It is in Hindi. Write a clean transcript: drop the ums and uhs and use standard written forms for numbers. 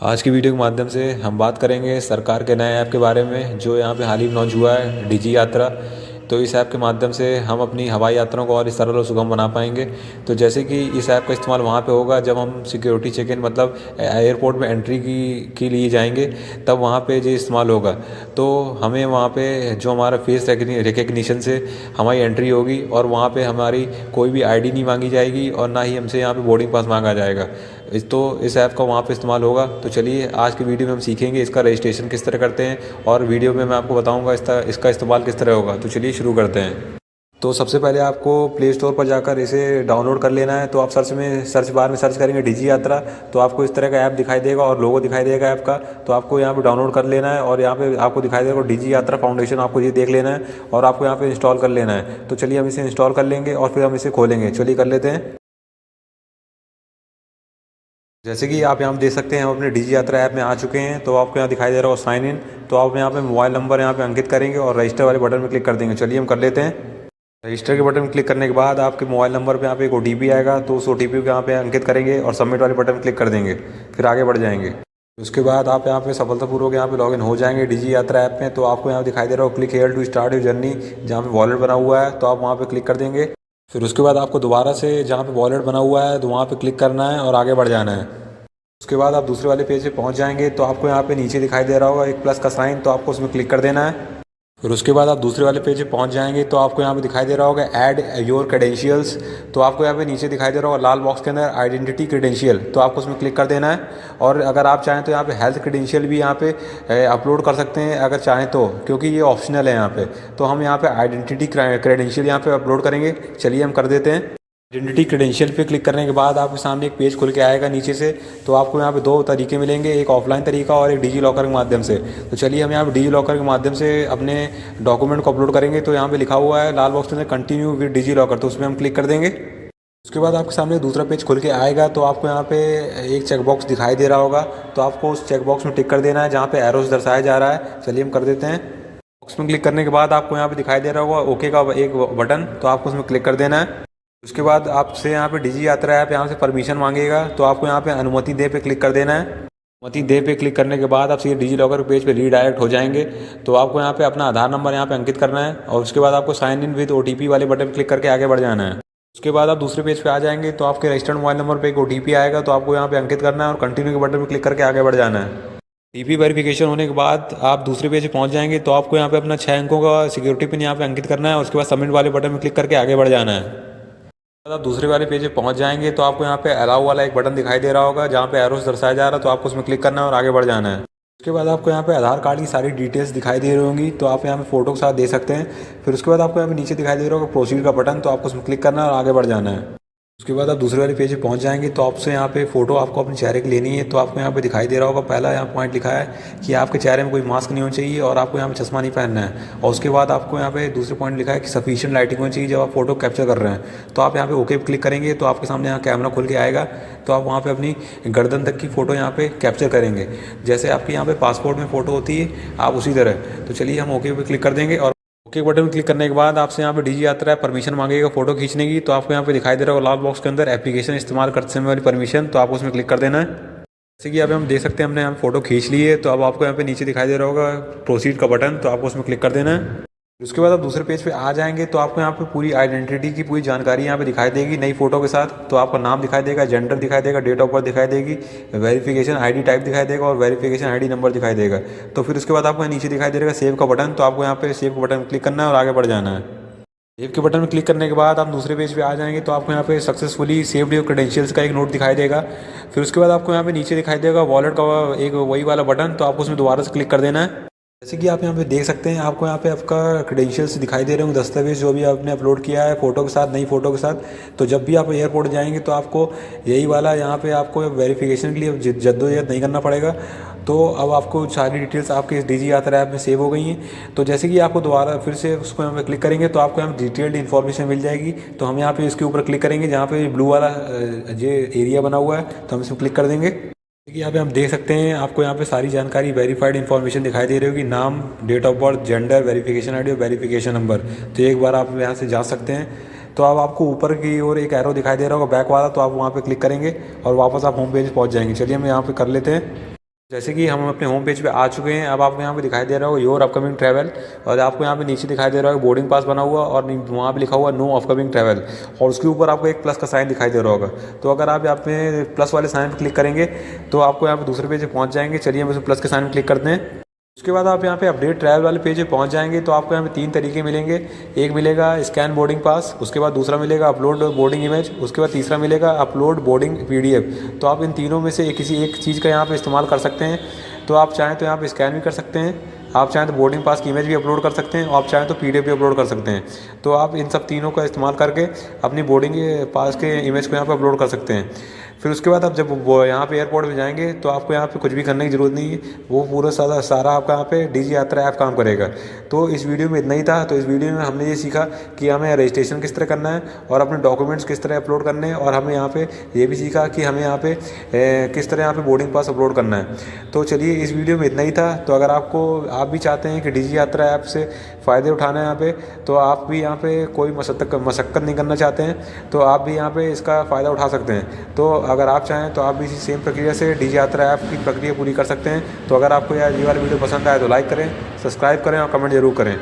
आज की वीडियो के माध्यम से हम बात करेंगे सरकार के नए ऐप के बारे में जो यहाँ पे हाल ही में लॉन्च हुआ है, डिजी यात्रा। तो इस ऐप के माध्यम से हम अपनी हवाई यात्राओं को और इस सरल और सुगम बना पाएंगे। तो जैसे कि इस ऐप का इस्तेमाल वहाँ पे होगा जब हम सिक्योरिटी चेक इन मतलब एयरपोर्ट में एंट्री की के लिए जाएंगे, तब वहाँ पे ये इस्तेमाल होगा। तो हमें वहाँ पे जो हमारा फेस रिकग्निशन से हमारी एंट्री होगी और वहाँ पे हमारी कोई भी आईडी नहीं मांगी जाएगी और ना ही हमसे यहाँ पे बोर्डिंग पास मांगा जाएगा। इस ऐप का वहाँ पे इस्तेमाल होगा। तो चलिए आज की वीडियो में हम सीखेंगे इसका रजिस्ट्रेशन किस तरह करते हैं और वीडियो में मैं आपको बताऊँगा इसका इस्तेमाल किस तरह होगा। तो चलिए शुरू करते हैं। तो सबसे पहले आपको प्ले स्टोर पर जाकर इसे डाउनलोड कर लेना है। तो आप सर्च बार में सर्च करेंगे डिजी यात्रा, तो आपको इस तरह का ऐप दिखाई देगा और लोगो दिखाई देगा ऐप का। तो आपको यहाँ पे डाउनलोड कर लेना है और यहाँ पे आपको दिखाई देगा डिजी यात्रा फाउंडेशन, आपको ये देख लेना है और आपको यहाँ पे इंस्टॉल कर लेना है। तो चलिए हम इसे इंस्टॉल कर लेंगे और फिर हम इसे खोलेंगे। चलिए कर लेते हैं। जैसे कि आप यहाँ देख सकते हैं हम अपने डिजी यात्रा ऐप में आ चुके हैं। तो आपको यहाँ दिखाई दे रहा हो साइन इन। तो आप यहाँ पे मोबाइल नंबर यहाँ पे अंकित करेंगे और रजिस्टर वाले बटन में क्लिक कर देंगे। चलिए हम कर लेते हैं। रजिस्टर के बटन में क्लिक करने के बाद आपके मोबाइल नंबर पे यहाँ पे एक ओटीपी आएगा, तो उस ओटीपी को यहाँ पे अंकित करेंगे और सबमिट वाले बटन में क्लिक कर देंगे। फिर आगे बढ़ जाएंगे। उसके बाद आप यहाँ पे सफलतापूर्वक यहाँ पे लॉगिन हो जाएंगे डिजी यात्रा ऐप में। तो आपको यहाँ दिखाई दे रहा हो click here to start your journey, जहाँ पे वॉलेट बना हुआ है। तो आप वहाँ पे क्लिक कर देंगे। फिर उसके बाद आपको दोबारा से जहाँ पे वॉलेट बना हुआ है तो वहाँ पे क्लिक करना है और आगे बढ़ जाना है। उसके बाद आप दूसरे वाले पेज पे पहुंच जाएंगे। तो आपको यहाँ पे नीचे दिखाई दे रहा होगा एक प्लस का साइन, तो आपको उसमें क्लिक कर देना है। फिर उसके बाद आप दूसरे वाले पेज पे पहुंच जाएंगे। तो आपको यहाँ पे दिखाई दे रहा होगा ऐड योर क्रेडेंशियल्स। तो आपको यहाँ पे नीचे दिखाई दे रहा होगा लाल बॉक्स के अंदर आइडेंटिटी क्रेडेंशियल, तो आपको उसमें क्लिक कर देना है। और अगर आप चाहें तो यहाँ पे हेल्थ क्रेडेंशियल भी यहाँ पे अपलोड कर सकते हैं अगर चाहें तो, क्योंकि ये ऑप्शनल है यहाँ पे। तो हम यहाँ पे आइडेंटिटी क्रेडेंशियल यहाँ पे अपलोड करेंगे। चलिए हम कर देते हैं। आइडेंटिटी क्रेडेंशियल पे क्लिक करने के बाद आपके सामने एक पेज खुल के आएगा नीचे से। तो आपको यहाँ पे दो तरीके मिलेंगे, एक ऑफलाइन तरीका और एक डिजी लॉकर के माध्यम से। तो चलिए हम यहाँ पे डिजी लॉकर के माध्यम से अपने डॉक्यूमेंट को अपलोड करेंगे। तो यहाँ पे लिखा हुआ है लाल बॉक्स में कंटिन्यू विद डिजी लॉकर, तो उसमें हम क्लिक कर देंगे। उसके बाद आपके सामने दूसरा पेज खुल के आएगा। तो आपको यहाँ पे एक चेकबॉक्स दिखाई दे रहा होगा, तो आपको उस चेकबॉक्स में टिक कर देना है जहाँ पे एरोस दर्शाया जा रहा है। चलिए हम कर देते हैं। बॉक्स में क्लिक करने के बाद आपको यहाँ पे दिखाई दे रहा होगा ओके का एक बटन, तो आपको उसमें क्लिक कर देना है। उसके बाद आपसे यहाँ पे डिजी यात्रा ऐप यहाँ से परमिशन मांगेगा। तो आपको यहाँ पे अनुमति दे पे क्लिक कर देना है। अनुमति दे पे क्लिक करने के बाद आप सीधे डिजी लॉकर पेज पे रीडायरेक्ट हो जाएंगे। तो आपको यहाँ पे अपना आधार नंबर यहाँ पे अंकित करना है और उसके बाद आपको साइन इन विद ओटीपी वाले बटन पर क्लिक करके आगे बढ़ जाना है। उसके बाद आप दूसरे पेज पे आ जाएंगे। तो आपके रजिस्टर्ड मोबाइल नंबर पे एक ओटीपी आएगा, तो आपको यहाँ पे अंकित करना है और कंटिन्यू के बटन पर क्लिक करके आगे बढ़ जाना है। टीपी वेरिफिकेशन होने के बाद आप दूसरे पेज पे पहुंच जाएंगे। तो आपको यहाँ पे अपना 6 अंकों का सिक्योरिटी पिन यहाँ पे अंकित करना है और उसके बाद सबमिट वाले बटन में क्लिक करके आगे बढ़ जाना है। आप दूसरे वाले पेज पे पहुंच जाएंगे। तो आपको यहाँ पे अलाउ वाला एक बटन दिखाई दे रहा होगा जहाँ पे एरोस दर्शाया जा रहा है, तो आपको उसमें क्लिक करना है और आगे बढ़ जाना है। उसके बाद आपको यहाँ पे आधार कार्ड की सारी डिटेल्स दिखाई दे रही होंगी, तो आप यहाँ पे फोटो के साथ दे सकते हैं। फिर उसके बाद आपको यहाँ पे नीचे दिखाई दे रहा होगा प्रोसीड का बटन, तो आपको उसमें क्लिक करना है और आगे बढ़ जाना है। उसके बाद आप दूसरे वाले पेज पे पहुंच जाएंगे। तो आपसे यहाँ पे फोटो आपको अपने चेहरे की लेनी है। तो आपको यहाँ पे दिखाई दे रहा होगा पहला यहाँ पॉइंट लिखा है कि आपके चेहरे में कोई मास्क नहीं होना चाहिए और आपको यहाँ पे चश्मा नहीं पहनना है। और उसके बाद आपको यहाँ पे दूसरे पॉइंट लिखा है कि सफिशिएंट लाइटिंग होनी चाहिए जब आप फोटो कैप्चर कर रहे हैं। तो आप यहाँ पे ओके पे क्लिक करेंगे। तो आपके सामने यहाँ कैमरा खुल के आएगा। तो आप वहाँ पे अपनी गर्दन तक की फ़ोटो यहाँ पे कैप्चर करेंगे, जैसे आपके यहाँ पे पासपोर्ट में फ़ोटो होती है आप उसी तरह। तो चलिए हम ओके पे क्लिक कर देंगे। और ओके बटन क्लिक करने के बाद आपसे यहाँ पे डिजी यात्रा है परमिशन मांगेगा फोटो खींचने की। तो आपको यहाँ पे दिखाई दे रहा होगा लाल बॉक्स के अंदर एप्लीकेशन इस्तेमाल करते समय वाली परमिशन, तो आपको उसमें क्लिक कर देना है। जैसे कि यहाँ पे हम देख सकते हैं हमने यहाँ फोटो खींच ली है। तो अब आपको यहाँ पे नीचे दिखाई दे रहा होगा प्रोसीड का बटन, तो आपको उसमें क्लिक कर देना है। उसके बाद आप दूसरे पेज पे आ जाएंगे। तो आपको यहाँ पे पूरी आइडेंटिटी की पूरी जानकारी यहाँ पे दिखाई देगी नई फोटो के साथ। तो आपका नाम दिखाई देगा, जेंडर दिखाई देगा, डेट ऑफ बर्थ दिखाई देगी, वेरिफिकेशन आईडी टाइप दिखाई देगा और वेरिफिकेशन आईडी नंबर दिखाई देगा। तो फिर उसके बाद आपको नीचे दिखाई दे रहेगा सेव का बटन, तो आपको यहाँ पे सेव का बटन क्लिक करना है और आगे बढ़ जाना है। सेव के बटन में क्लिक करने के बाद आप दूसरे पेज पे आ जाएंगे। तो आपको यहाँ पे सक्सेसफुली सेव्ड योर क्रेडेंशियल्स का एक नोट दिखाई देगा। फिर उसके बाद आपको यहाँ पे नीचे दिखाई देगा वॉलेट का एक वही वाला बटन, तो आपको उसमें दोबारा से क्लिक कर देना है। जैसे कि आप यहाँ पे देख सकते हैं आपको यहाँ पे आपका क्रेडेंशियल्स दिखाई दे रहे होंगे, दस्तावेज जो भी आपने अपलोड किया है फोटो के साथ, नई फोटो के साथ। तो जब भी आप एयरपोर्ट जाएंगे तो आपको यही वाला यहाँ पे आपको वेरिफिकेशन के लिए जद्दोजहद नहीं करना पड़ेगा। तो अब आपको सारी डिटेल्स आपके इस डिजी यात्रा ऐप में सेव हो गई हैं। तो जैसे कि आपको दोबारा फिर से उसको यहाँ पे क्लिक करेंगे तो आपको यहाँ डिटेल्ड इन्फॉर्मेशन मिल जाएगी। तो हम यहाँ पे इसके ऊपर क्लिक करेंगे जहाँ पे ब्लू वाला ये एरिया बना हुआ है, तो हम इसमें क्लिक कर देंगे। देखिए यहाँ पे हम देख सकते हैं आपको यहाँ पे सारी जानकारी वेरीफाइड इन्फॉर्मेशन दिखाई दे रही होगी, नाम, date of birth, gender, verification ID और वेरिफिकेशन नंबर। तो एक बार आप यहाँ से जा सकते हैं। तो अब आपको ऊपर की ओर एक एरो दिखाई दे रहा होगा बैक वाला, तो आप वहाँ पे क्लिक करेंगे और वापस आप होम पेज पहुँच जाएंगे। चलिए हम यहाँ पे कर लेते हैं। जैसे कि हम अपने होम पेज पे आ चुके हैं। अब आपको यहाँ पे दिखाई दे रहा होगा योर अपकमिंग ट्रैवल, और आपको यहाँ पे नीचे दिखाई दे रहा होगा बोर्डिंग पास बना हुआ, और वहाँ पे लिखा हुआ नो अपकमिंग ट्रैवल, और उसके ऊपर आपको एक प्लस का साइन दिखाई दे रहा होगा। तो अगर आप यहाँ पे प्लस वाले साइन पर क्लिक करेंगे तो आपको यहाँ पे दूसरे पेज पे पहुँच जाएंगे। चलिए हम इस प्लस के साइन पर क्लिक करते हैं। उसके बाद आप यहाँ पे अपडेट ट्रैवल वाले पेज पे पहुँच जाएंगे। तो आपको यहाँ पे 3 तरीके मिलेंगे। एक मिलेगा स्कैन बोर्डिंग पास, उसके बाद दूसरा मिलेगा अपलोड बोर्डिंग इमेज, उसके बाद तीसरा मिलेगा अपलोड बोर्डिंग PDF। तो आप इन तीनों में से किसी एक चीज़ का यहाँ पे इस्तेमाल कर सकते हैं। तो आप चाहें तो यहाँ पे स्कैन भी कर सकते हैं, आप चाहें तो बोर्डिंग पास की इमेज भी अपलोड कर सकते हैं, और आप चाहें तो PDF भी अपलोड कर सकते हैं। तो आप इन सब तीनों का इस्तेमाल करके अपनी बोर्डिंग पास के इमेज को यहाँ पे अपलोड कर सकते हैं। फिर उसके बाद आप जब वो यहाँ पे एयरपोर्ट में जाएंगे तो आपको यहाँ पे कुछ भी करने की ज़रूरत नहीं है, वो पूरा सारा आपका यहाँ पे DG यात्रा ऐप काम करेगा। तो इस वीडियो में इतना ही था। तो इस वीडियो में हमने ये सीखा कि हमें रजिस्ट्रेशन किस तरह करना है और अपने डॉक्यूमेंट्स किस तरह अपलोड करने हैं, और हमें यहाँ पे ये भी सीखा कि हमें यहाँ पे किस तरह यहाँ पे बोर्डिंग पास अपलोड करना है। तो चलिए इस वीडियो में इतना ही था। तो अगर आप भी चाहते हैं कि DG यात्रा ऐप से फ़ायदे उठाना है यहाँ पे, तो आप भी यहाँ पे कोई मशक्क़त नहीं करना चाहते हैं, तो आप भी यहाँ पे इसका फ़ायदा उठा सकते हैं। तो अगर आप चाहें तो आप भी इसी सेम प्रक्रिया से DG यात्रा ऐप की प्रक्रिया पूरी कर सकते हैं। तो अगर आपको ये वाली वीडियो पसंद आए तो लाइक करें, सब्सक्राइब करें और कमेंट ज़रूर करें।